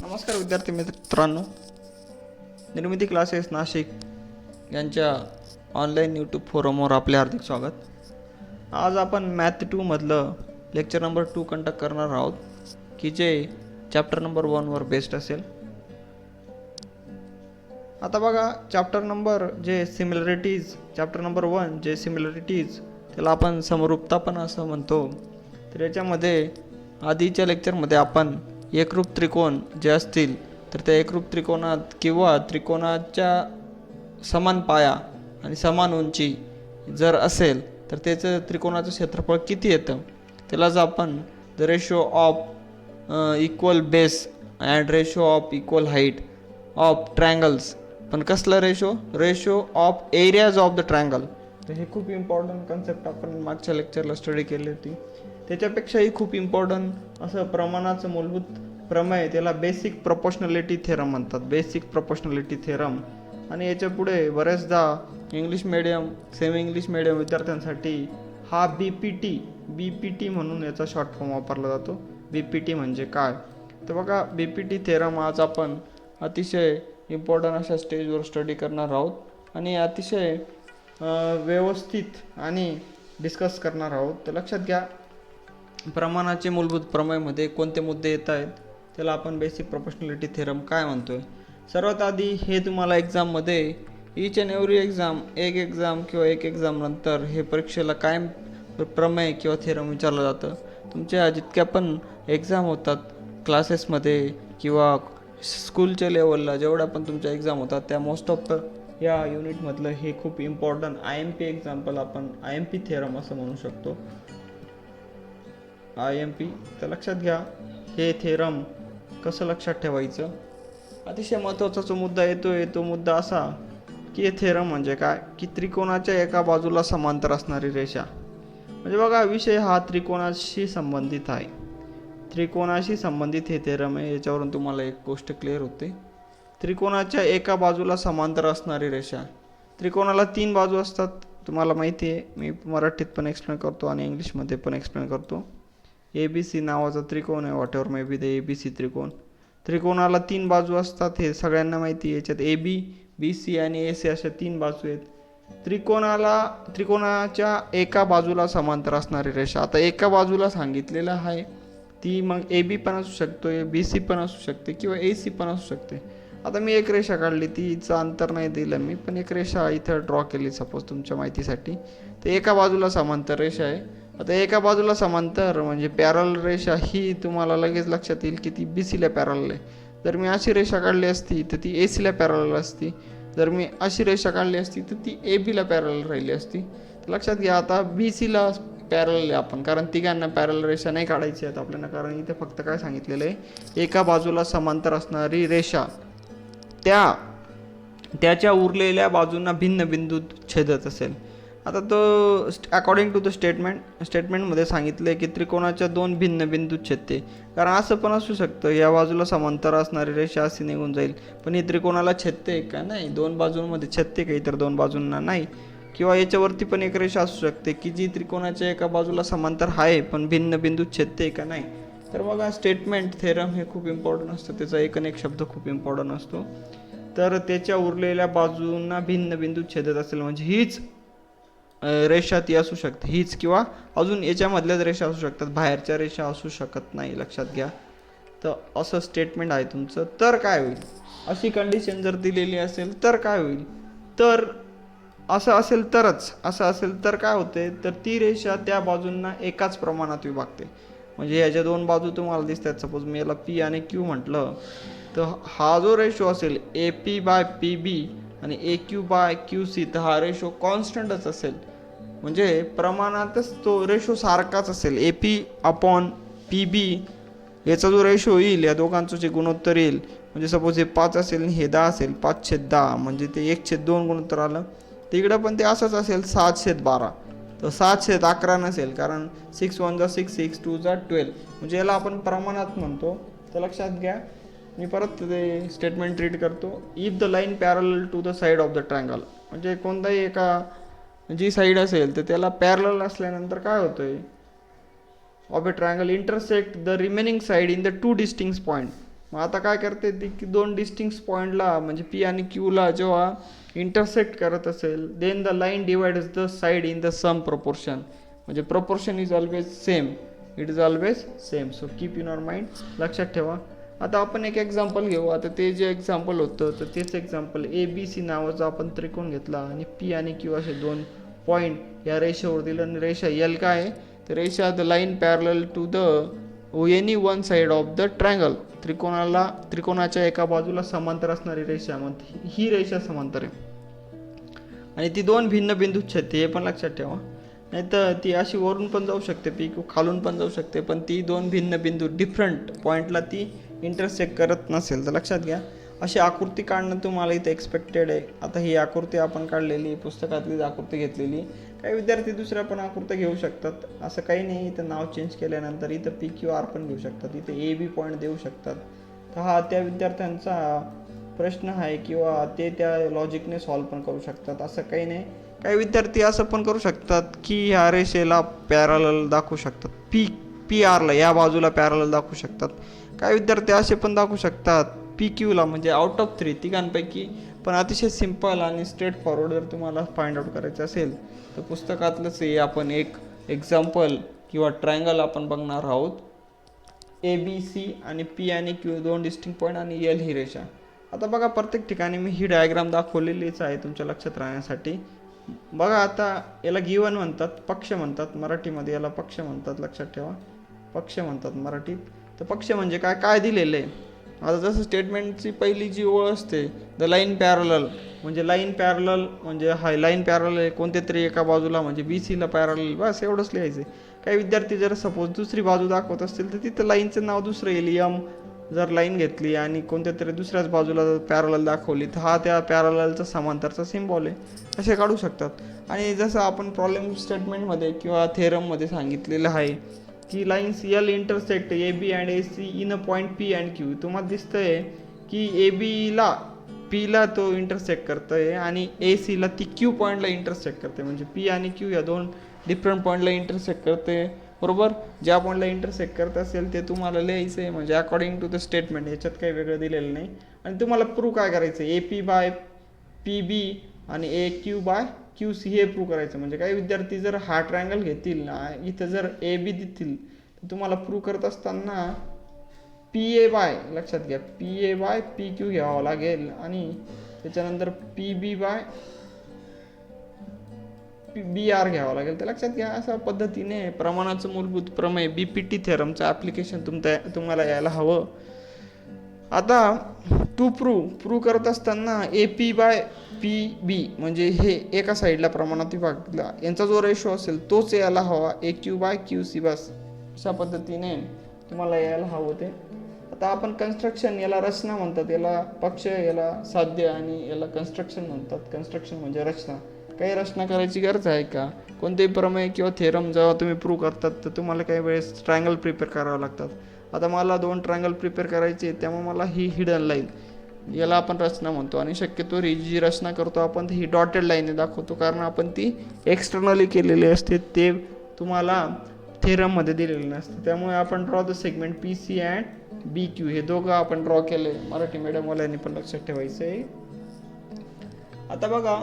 नमस्कार विद्यार्थी मित्रांनो, निर्मिती क्लासेस नाशिक यांच्या ऑनलाईन यूट्यूब फोरमवर आपले हार्दिक स्वागत. आज आपण मॅथ 2 मधलं लेक्चर नंबर 2 कंडक्ट करणार आहोत की जे चॅप्टर नंबर 1 वर बेस्ड असेल. आता बघा, चॅप्टर नंबर चॅप्टर नंबर 1 जे सिमिलरिटीज, त्याला आपण समरूपता पण असं म्हणतो. तर याच्यामध्ये आधीच्या लेक्चरमध्ये आपण एकरूप त्रिकोण जे असतील तर त्या एकरूप त्रिकोणात किंवा त्रिकोणाच्या समान पाया आणि समान उंची जर असेल तर त्याचं त्रिकोणाचं क्षेत्रफळ किती येतं, त्यालाच आपण the ratio of equal base and ratio of equal height of triangles. पण कसला ratio of areas of the triangle. तर हे खूप इम्पॉर्टंट कन्सेप्ट आपण मागच्या लेक्चरला स्टडी केली होती. त्याच्यापेक्षाही खूप इम्पॉर्टंट असं प्रमाणाचं मूलभूत प्रमेय, त्याला बेसिक प्रोपोर्शनॅलिटी थेरम म्हणतात. Basic proportionality theorem. आणि याच्या पुढे बऱ्याचदा English medium, semi English medium विद्यार्थ्यांसाठी हा बीपीटी म्हणून याचा शॉर्ट फॉर्म वापरला जातो. बीपीटी म्हणजे काय, तर बघा, बीपीटी थेरम आज आपण अतिशय इम्पॉर्टंट अशा स्टेजवर स्टडी करणार आहोत आणि अतिशय व्यवस्थित आणि डिस्कस करणार आहोत. तर लक्षात घ्या, प्रमाणाचे मूलभूत प्रमेयमध्ये कोणते मुद्दे येत आहेत त्याला आपण बेसिक प्रोपोर्शनॅलिटी थेरम काय म्हणतोय. सर्वात आधी हे तुम्हाला एक्झाममध्ये ईच अँड एव्हरी एक एक्झाम नंतर हे परीक्षेला कायम प्रमेय किंवा थेरम विचारलं जातं. तुमच्या जितक्या पण एक्झाम होतात क्लासेसमध्ये किंवा स्कूलच्या लेवलला, जेवढ्या पण तुमच्या एक्झाम होतात त्या मोस्ट ऑफ या युनिटमधलं हे खूप इम्पॉर्टंट IMP एक्झाम्पल, आपण IMP थेरम असं म्हणू शकतो. IMP. तर लक्षात घ्या, हे थेरम कसं लक्षात ठेवायचं. अतिशय महत्त्वाचा जो मुद्दा येतोय तो मुद्दा असा की हे थेरम म्हणजे काय, की त्रिकोणाच्या एका बाजूला समांतर असणारी रेषा. म्हणजे बघा, विषय हा त्रिकोणाशी संबंधित आहे. त्रिकोणाशी संबंधित हे थेरम आहे. याच्यावरून तुम्हाला एक गोष्ट क्लिअर होते. त्रिकोणाच्या एका बाजूला समांतर असणारी रेषा. त्रिकोणाला 3 बाजू असतात, तुम्हाला माहिती आहे. मी मराठीत पण एक्सप्लेन करतो आणि इंग्लिशमध्ये पण एक्सप्लेन करतो. ABC नावाचा त्रिकोण आहे, what ever may be the ABC त्रिकोण. त्रिकोणाला 3 बाजू असतात, हे सगळ्यांना माहिती आहे. याच्यात AB, BC आणि AC अशा 3 बाजू आहेत. त्रिकोणाच्या एका बाजूला समांतर असणारी रेषा. आता एका बाजूला सांगितलेलं आहे, ती मग AB पण असू शकतो, BC पण असू शकते किंवा AC पण असू शकते. आता मी एक रेषा काढली, तिचं अंतर नाही दिलं मी, पण एक रेषा इथं ड्रॉ केली सपोज तुमच्या माहितीसाठी. तर एका बाजूला समांतर रेषा आहे. आता एका बाजूला समांतर म्हणजे पॅरल रेषा, ही तुम्हाला लगेच लक्षात येईल की ती BCला पॅरल आहे. जर मी अशी रेषा काढली असती तर ती ACला पॅरल असती. जर मी अशी रेषा काढली असती तर ती ABला पॅरल राहिली असती. तर लक्षात घ्या, आता BCला पॅरल आहे आपण, कारण तिघांना पॅरल रेषा नाही काढायची आहेत आपल्याला, कारण इथे फक्त काय सांगितलेलं आहे, एका बाजूला समांतर असणारी रेषा त्याच्या उरलेल्या बाजूंना भिन्न बिंदू छेदत असेल. आता तो अकॉर्डिंग टू द स्टेटमेंटमध्ये सांगितलं आहे की त्रिकोणाच्या 2 भिन्न बिंदू छेदते. कारण असं पण असू शकतं, या बाजूला समांतर असणारी रेषा अशी निघून जाईल, पण ही त्रिकोणाला छेदते का नाही, 2 बाजूंमध्ये छेदते का, इतर 2 बाजूंना नाही. किंवा याच्यावरती पण एक रेषा असू शकते की जी त्रिकोणाच्या एका बाजूला समांतर आहे पण भिन्न बिंदू छेदते का नाही. तर बघा, स्टेटमेंट थेरम हे खूप इम्पॉर्टंट असतं, त्याचा एक शब्द खूप इम्पॉर्टंट असतो. तर त्याच्या उरलेल्या बाजूंना भिन्न बिंदू छेदत असेल म्हणजे हीच रेषा ती असू शकते, हीच किंवा अजून याच्यामधल्याच रेषा असू शकतात, बाहेरच्या रेषा असू शकत नाही, लक्षात घ्या. तर असं स्टेटमेंट आहे तुमचं. तर काय होईल, अशी कंडिशन जर दिलेली असेल तर काय होईल, तर असं असेल तर काय होते, तर ती रेषा त्या बाजूंना एकाच प्रमाणात विभागते. म्हणजे याच्या 2 बाजू तुम्हाला दिसतात, सपोज मी याला P आणि Q म्हटलं, तर हा जो रेशो असेल AP/PB आणि AQ/QC, तर हा रेशो कॉन्स्टंटच असेल. म्हणजे प्रमाणातच तो रेशो सारखाच असेल. AP/PB याचा जो रेशो येईल, या दोघांचं जे गुणोत्तर येईल, म्हणजे सपोज हे 5 असेल आणि हे 10 असेल, 5/10 म्हणजे ते 1/2 गुणोत्तर आलं. तिकडं पण ते असंच असेल, 7/12. तर 7/11 नसेल, कारण 6 1 जा 6, 6 2 जा 12, म्हणजे याला आपण प्रमाणात म्हणतो. तर लक्षात घ्या, मी परत ते स्टेटमेंट रीड करतो. If the line parallel to the side of the triangle, म्हणजे कोणताही एका जी साईड असेल तर त्याला पॅरल असल्यानंतर काय होतंय, of a triangle intersect the remaining side in the 2 distinct point. मग आता काय करते ती की दोन डिस्टिंक्ट पॉईंटला म्हणजे पी आणि क्यूला जेव्हा इंटरसेक्ट करत असेल then the line divides the side in the same proportion, म्हणजे proportion is always same, it is always same. So keep in your mind, लक्षात ठेवा. आता आपण एक एक्झाम्पल घेऊ. आता ते जे एक्झाम्पल होतं तर तेच एक्झाम्पल ABC नावाचा आपण त्रिकोण घेतला आणि P आणि Q असे दोन पॉईंट या रेषेवर दिलं आणि रेषा L काय आहे तर रेषा the line parallel to the any one side of the triangle, त्रिकोणाच्या एका बाजूला समांतर असणारी रेषा, मग ही रेषा समांतर आहे आणि ती दोन भिन्न बिंदूत छेदते, हे पण लक्षात ठेवा. नाही तर ती अशी वरून पण जाऊ शकते पी क्यू, खालून पण जाऊ शकते, पण ती दोन भिन्न बिंदू डिफरंट पॉईंटला ती इंटरसेक्ट करत नसेल तर लक्षात घ्या. अशी आकृती काढणं तुम्हाला इथं एक्सपेक्टेड आहे. आता ही आकृती आपण काढलेली पुस्तकातलीच आकृती घेतलेली. काही विद्यार्थी दुसऱ्या पण आकृत्या घेऊ शकतात, असं काही नाही. इथं नाव चेंज केल्यानंतर इथं PQR पण घेऊ शकतात, इथे AB पॉईंट देऊ शकतात. तर हा त्या विद्यार्थ्यांचा प्रश्न आहे किंवा ते त्या लॉजिकने सॉल्व्ह पण करू शकतात, असं काही नाही. काही विद्यार्थी असं पण करू शकतात की ह्या रेषेला पॅरलल दाखवू शकतात, PR ला या बाजूला पॅरलल दाखवू शकतात. काही विद्यार्थी असे पण दाखवू शकतात PQला, म्हणजे आउट ऑफ 3 तिघांपैकी. पण अतिशय सिंपल आणि स्ट्रेट फॉरवर्ड जर तुम्हाला फाइंड आउट करायचं असेल तर पुस्तकातलंच हे आपण एक एक्झाम्पल किंवा ट्रायंगल आपण बघणार आहोत. ABC आणि P आणि Q दोन डिस्टिंक्ट पॉईंट आणि L ही रेषा. आता बघा प्रत्येक ठिकाणी मी ही डायग्राम दाखवलेलीच आहे तुमच्या लक्षात राहण्यासाठी. बघा आता याला गिवन म्हणतात, पक्ष म्हणतात मराठीमध्ये, याला पक्ष म्हणतात, लक्षात ठेवा, पक्ष म्हणतात मराठीत. तर पक्ष म्हणजे काय काय दिलेलं आहे. आता जसं स्टेटमेंटची पहिली जी ओळ असते द लाईन पॅरलल, म्हणजे लाईन पॅरलल म्हणजे हाय लाईन पॅरलल आहे कोणत्या तरी एका बाजूला, म्हणजे BCला पॅरलल, बस एवढंच लिहायचं आहे. काही विद्यार्थी जर सपोज दुसरी बाजू दाखवत असतील तर तिथं लाईनचं नाव दुसरं येईल, M जर लाईन घेतली आणि कोणत्या तरी दुसऱ्याच बाजूला पॅरलल दाखवली तर हा त्या पॅरललचा समांतरचा सिम्बॉल आहे, असे काढू शकतात. आणि जसं आपण प्रॉब्लेम स्टेटमेंटमध्ये किंवा थेरममध्ये सांगितलेलं आहे की lines L intersect AB and AC in a point P and Q. तुम्हाला दिसतंय की ABला Pला तो इंटरसेक्ट करतोय आणि ACला ती Q पॉईंटला इंटरसेक्ट करते, म्हणजे P आणि Q या दोन डिफरंट पॉईंटला इंटरसेक्ट करते, बरोबर. ज्या पॉईंटला इंटरसेक्ट करत असेल ते तुम्हाला लिहायचं आहे, म्हणजे अकॉर्डिंग टू द स्टेटमेंट, याच्यात काही वेगळं दिलेलं नाही. आणि तुम्हाला प्रूव्ह काय करायचं आहे, AP बाय PB आणि AQ बाय QC हे प्रूव्ह करायचं. म्हणजे काही विद्यार्थी जर हा ट्रायंगल घेतील ना, इथं जर AB देतील तर तुम्हाला प्रूव्ह करत असताना PA बाय, लक्षात घ्या, PA बाय PQ घ्यावं लागेल आणि त्याच्यानंतर PB बाय BR घ्यावं लागेल. तर लक्षात घ्या, अशा पद्धतीने प्रमाणाचं मूलभूत प्रमेय BPT थेरमचं ॲप्लिकेशन तुम्हाला यायला हवं. आता टू प्रूव्ह करत असताना AP बाय PB म्हणजे हे एका साईडला प्रमाणात विभागला यांचा जो रेशो असेल तोच यायला हवा, AQ बाय QC, बस अशा पद्धतीने तुम्हाला यायला हवं ते. आता आपण कन्स्ट्रक्शन, याला रचना म्हणतात, याला पक्ष, याला साध्य आणि याला कन्स्ट्रक्शन म्हणतात. कन्स्ट्रक्शन म्हणजे रचना. काही रचना करायची गरज आहे का? कोणतेही प्रमेय किंवा थेरम जेव्हा तुम्ही प्रूव्ह करतात तर तुम्हाला काही वेळेस ट्रायंगल प्रिपेअर करावं लागतात. आता मला 2 ट्रायंगल प्रिपेअर करायचे, त्यामुळे मला ही हिडन लाईन, याला आपण रचना म्हणतो. आणि शक्यतो जी रचना करतो आपण ही डॉटेड लाईनने दाखवतो, कारण आपण ती एक्सटर्नली केलेली असते, ते तुम्हाला थेरममध्ये दिलेलं नसतं. त्यामुळे आपण draw the segment PC and BQ हे दोघं आपण ड्रॉ केले. मराठी मीडियमवाल्यांनी पण लक्षात ठेवायचं आहे. आता बघा,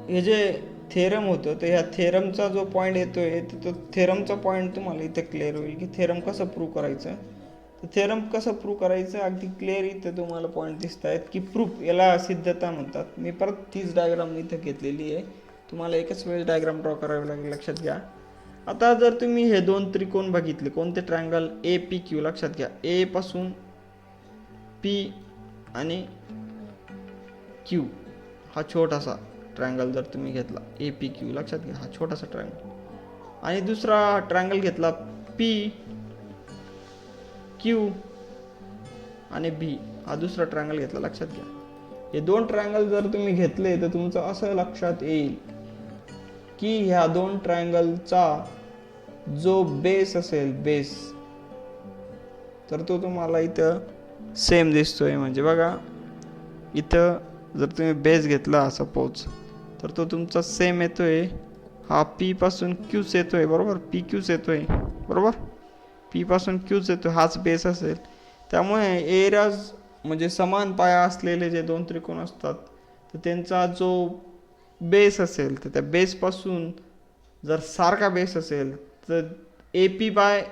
हे जे थेरम होतं तर ह्या थेरमचा जो पॉईंट येतोय तो थेरमचा पॉईंट तुम्हाला इथे क्लिअर होईल की थेरम कसं प्रूव्ह करायचं. तर थेरम कसं प्रूव्ह करायचं अगदी क्लिअर इथं तुम्हाला पॉईंट दिसत आहेत की प्रूफ, याला सिद्धता म्हणतात. मी परत तीच डायग्राम इथं घेतलेली आहे, तुम्हाला एकच वेळेस डायग्राम ड्रॉ करावी लागेल, लक्षात घ्या. आता जर तुम्ही हे 2 त्रिकोण बघितले, कोणते ट्रायंगल APQ, लक्षात घ्या, A पासून P आणि Q हा छोटासा ट्रायंगल जर तुम्ही घेतला APQ, लक्षात घ्या, हा छोटासा ट्रायंगल, आणि दुसरा ट्रायंगल घेतला PQ आणि B, हा दुसरा ट्रायंगल घेतला, लक्षात घ्या. हे 2 ट्रायंगल जर तुम्ही घेतले तर तुमचं असं लक्षात येईल की ह्या 2 ट्रायंगलचा जो बेस असेल, बेस, तर तो तुम्हाला इथं सेम दिसतोय. म्हणजे बघा, इथं जर तुम्ही बेस घेतला सपोज तर तो तुमचा सेम येतोय, हा P पासून Qच येतोय, बरोबर, PQच येतोय, बरोबर, P पासून Qच येतोय, हाच बेस असेल. त्यामुळे एरियाज म्हणजे समान पाया असलेले जे दोन त्रिकोण असतात तर त्यांचा जो बेस असेल तर त्या बेसपासून जर सारखा बेस असेल तर ए पी बाय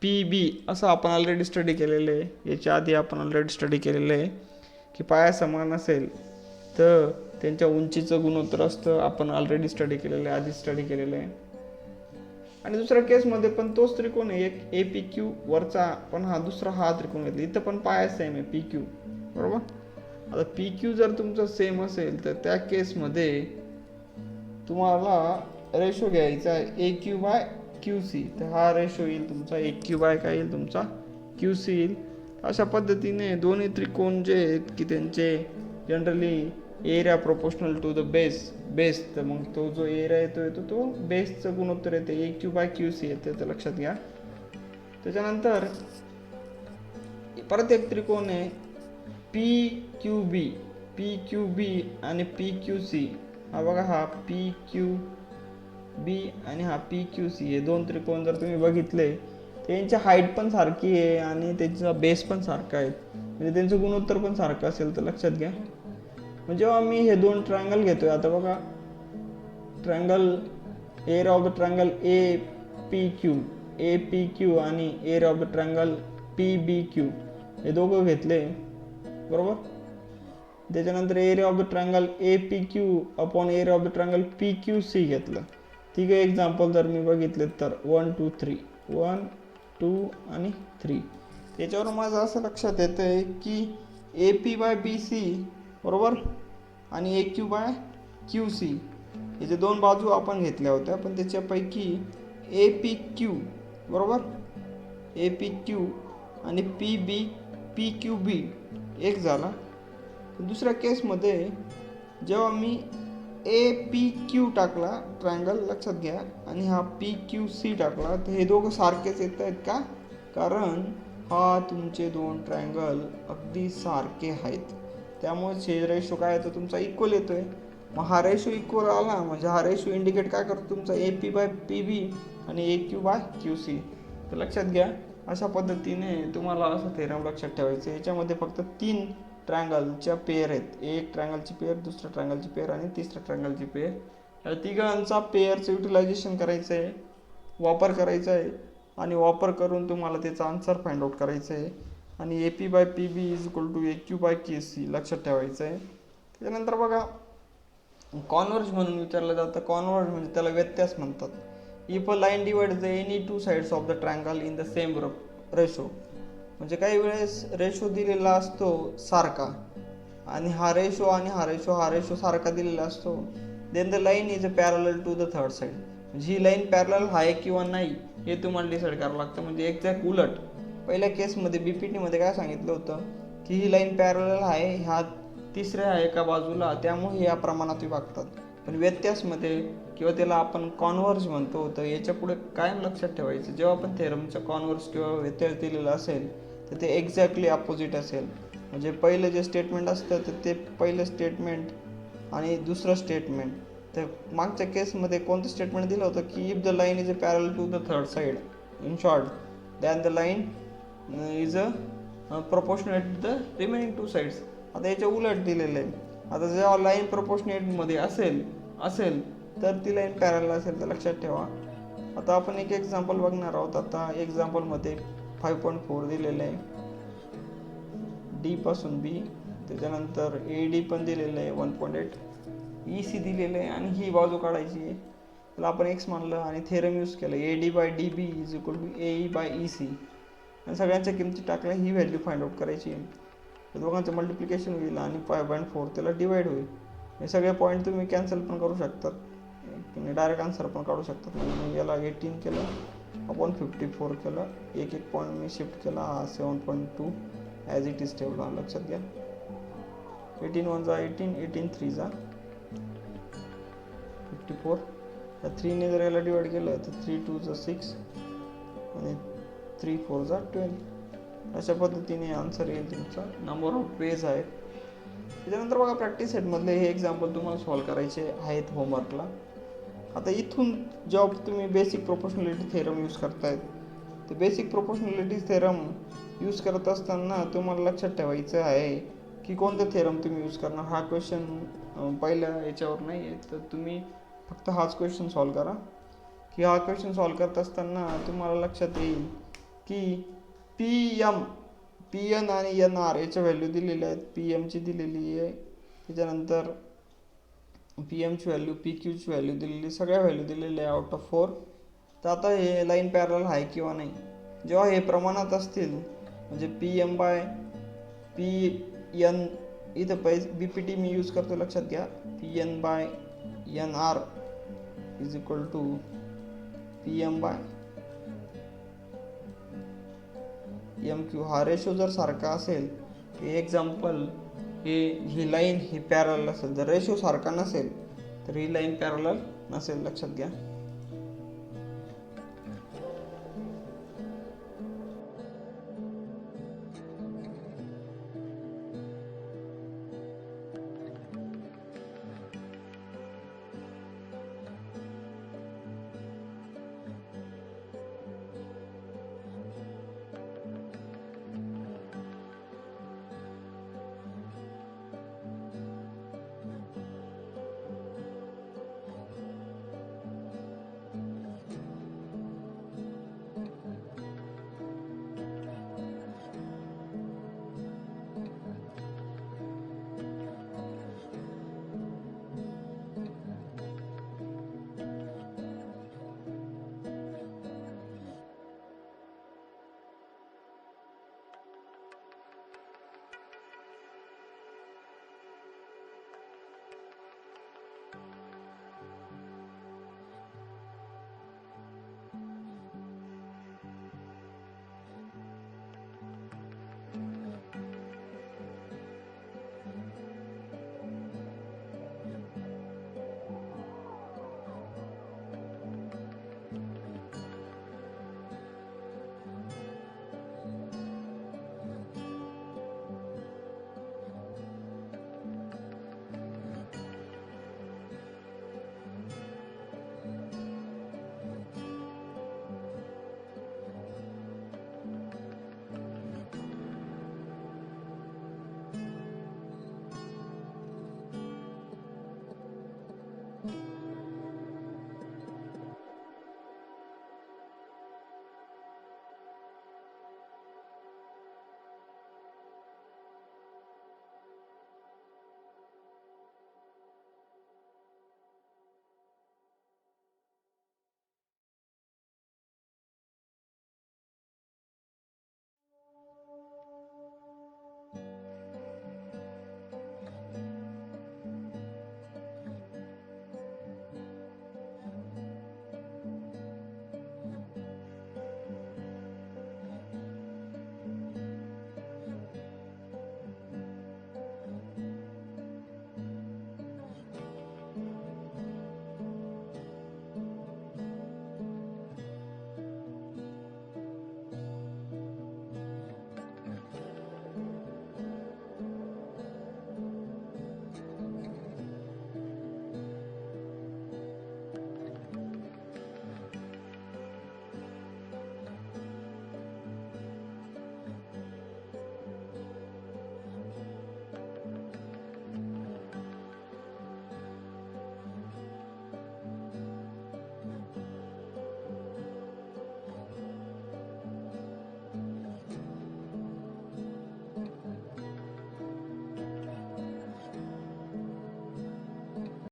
पी बी असं आपण ऑलरेडी स्टडी केलेलं आहे. याच्या आधी आपण ऑलरेडी स्टडी केलेलं आहे की पाया समान असेल तर त्यांच्या उंचीचं गुणोत्तर असतं. आपण ऑलरेडी स्टडी केलेलं आहे, आधी स्टडी केलेलं आहे. आणि दुसऱ्या केसमध्ये पण तोच त्रिकोण आहे, एक ए पी क्यू वरचा पण हा त्रिकोण घेतला. इथं पण पाया सेम आहे पी क्यू, बरोबर. आता पी क्यू जर तुमचं सेम असेल तर त्या केसमध्ये तुम्हाला रेशो घ्यायचा आहे ए क्यू बाय क्यू सी. तर हा रेशो येईल तुमचा ए क्यू बाय काय येईल तुमचा क्यू सी येईल. अशा पद्धतीने दोन्ही त्रिकोण जे आहेत की त्यांचे generally area proportional to the base तर मग तो जो एरिया येतो तो बेसचं गुणोत्तर येते ए क्यू बाय क्यू सी येते, तर लक्षात घ्या. त्याच्यानंतर परत एक त्रिकोण आहे पी क्यू बी आणि पी क्यू सी. हा बघा, हा पी क्यू बी आणि हा पी क्यू सी हे दोन त्रिकोण जर तुम्ही बघितले त्यांची हाईट पण सारखी आहे आणि त्यांचा बेस पण सारखा आहे, म्हणजे त्यांचं गुणोत्तर पण सारखं असेल, तर लक्षात घ्या. म्हणजे जेव्हा मी हे दोन ट्रायंगल घेतोय, आता बघा triangle area of the triangle A P Q आणि area of the triangle P B Q हे दोघं घेतले, बरोबर. त्याच्यानंतर area of the triangle A P Q upon area of the triangle P Q C घेतलं. ठीक आहे, एक्झाम्पल जर मी बघितले तर 1 2 3 1 2 आणि 3. त्याच्यावर माझं असं लक्षात येतं आहे की A P by B C बरोबर आणि A Q by Q C हे जे दोन बाजू आपण घेतल्या होत्या, पण त्याच्यापैकी ए पी क्यू बरोबर ए पी क्यू आणि पी क्यू बी एक झाला. दुसऱ्या केसमध्ये जेव्हा मी ए पी क्यू टाकला ट्रायंगल, लक्षात घ्या, आणि हा पी क्यू सी टाकला, तर हे दोघं सारखेच येत आहेत का, कारण हा तुमचे दोन ट्रायंगल अगदी सारखे आहेत. त्यामुळे हे रेशो काय येतो तुमचा इक्वल येतोय. मग हा रेशो इक्वल आला म्हणजे हा रेशो इंडिकेट काय करतो तुमचा ए पी बाय पी बी आणि A Q by Q C. तर लक्षात घ्या, अशा पद्धतीने तुम्हाला असं थेरम लक्षात ठेवायचं. याच्यामध्ये फक्त 3 ट्रायंगलच्या पेअर आहेत, एक ट्रायंगलची पेअर, दुसऱ्या ट्रायंगलची पेअर आणि तिसऱ्या ट्रायंगलची पेअर. या तिघांचा पेअरचं युटिलायझेशन करायचं आहे, वापर करायचा आहे आणि वापर करून तुम्हाला त्याचा आन्सर फाइंड आउट करायचं आहे. आणि A P by P B is equal to A Q by Q C लक्षात ठेवायचं आहे. त्याच्यानंतर बघा कॉन्वर्ज म्हणून विचारलं जातं. कॉन्वर्ज म्हणजे त्याला व्यत्यास म्हणतात. If a line divide the any 2 sides of the triangle in the same ratio, म्हणजे काही वेळेस रेशो दिलेला असतो सारखा आणि हा रेशो सारखा दिलेला असतो. Then the line is a parallel to the third side, म्हणजे ही लाईन पॅरलल आहे किंवा नाही हे तुम्हाला डिसाईड करावं लागतं. म्हणजे एक्झॅक्ट उलट पहिल्या केसमध्ये बीपीटीमध्ये काय सांगितलं होतं की ही लाईन पॅरलल आहे ह्या तिसऱ्या एका बाजूला, त्यामुळे या प्रमाणात विभागतात. पण व्यत्यासमध्ये किंवा त्याला आपण कॉन्व्हर्ज म्हणतो, तर याच्या पुढे कायम लक्षात ठेवायचं, जेव्हा आपण थेरमचं कॉन्व्हर्ज किंवा व्यत्यास दिलेलं असेल तर ते एक्झॅक्टली अपोजिट असेल. म्हणजे पहिलं जे स्टेटमेंट असतं तर ते पहिलं स्टेटमेंट आणि दुसरं स्टेटमेंट. तर मागच्या केसमध्ये कोणतं स्टेटमेंट दिलं होतं की if the line is a parallel to the third side, in short then the line is a proportionate to the remaining 2 sides. आता याच्या उलट दिलेलं आहे. आता जेव्हा लाईन प्रपोर्शनेटमध्ये असेल तर ती लाईन पॅरल असेल, तर लक्षात ठेवा. आता आपण एक एक्झाम्पल बघणार आहोत. आता एक्झाम्पलमध्ये 5.4 दिलेलं आहे डी पासून बी, त्याच्यानंतर ए डी पण दिलेलं आहे 1.8, ई सी दिलेलं आहे आणि ही बाजू काढायची आहे. त्याला आपण एक्स मानलं आणि थेरम यूज केलं A D by D B is equal to A E by E C. आणि सगळ्यांच्या किमती टाकल्या, ही व्हॅल्यू फाइंड आउट करायची आहे. दोघांचं मल्टिप्लिकेशन होईल आणि 5.4 त्याला डिवाइड होईल. हे सगळे पॉईंट तुम्ही कॅन्सल पण करू शकतात, तुम्ही डायरेक्ट आन्सर पण काढू शकतात. म्हणजे याला 18 केलं अपॉन 54 केलं, एक पॉईंट मी शिफ्ट केला, 7.2 ॲज इट इज ठेवला. लक्षात घ्या 18 1 जा 18, 18 3 जा 54. या 3 ने जर याला डिवाइड केलं तर 3 2 जा 6 आणि 3 4 जा 12. अशा पद्धतीने आन्सर येईल तुमचा. नंबर ऑफ वेज आहेत. त्याच्यानंतर बघा प्रॅक्टिस सेटमधले हे एक्झाम्पल तुम्हाला सॉल्व करायचे आहेत होमवर्कला. आता इथून जेव्हा तुम्ही बेसिक प्रोपोर्शनॅलिटी थेरम यूज करतायत तर बेसिक प्रोपोर्शनॅलिटी थेरम यूज करत असताना तुम्हाला लक्षात ठेवायचं आहे की कोणतं थेरम तुम्ही यूज करणार. हा क्वेश्चन पहिल्या याच्यावर नाही आहे, तर तुम्ही फक्त हाच क्वेश्चन सॉल्व करा. की हा क्वेश्चन सॉल्व करत असताना तुम्हाला लक्षात येईल की पी एन आणि एन आर याच्या व्हॅल्यू दिलेल्या आहेत. पी एमची दिलेली आहे, त्याच्यानंतर पी एमची व्हॅल्यू, पी क्यूची व्हॅल्यू दिलेली, सगळ्या व्हॅल्यू दिलेल्या आहे आउट ऑफ 4. तर आता हे लाईन पॅरलल आहे किंवा नाही. जेव्हा हे प्रमाणात असतील म्हणजे P M by P N, इथं बी पी टी मी यूज करतो लक्षात घ्या. P N by N R is equal to P M by M Q. हा रेशो जर सारखा असेल, एक्झाम्पल ही लाईन ही पॅरलल असेल. जर रेशो सारखा नसेल तर ही लाईन पॅरलल नसेल, लक्षात घ्या.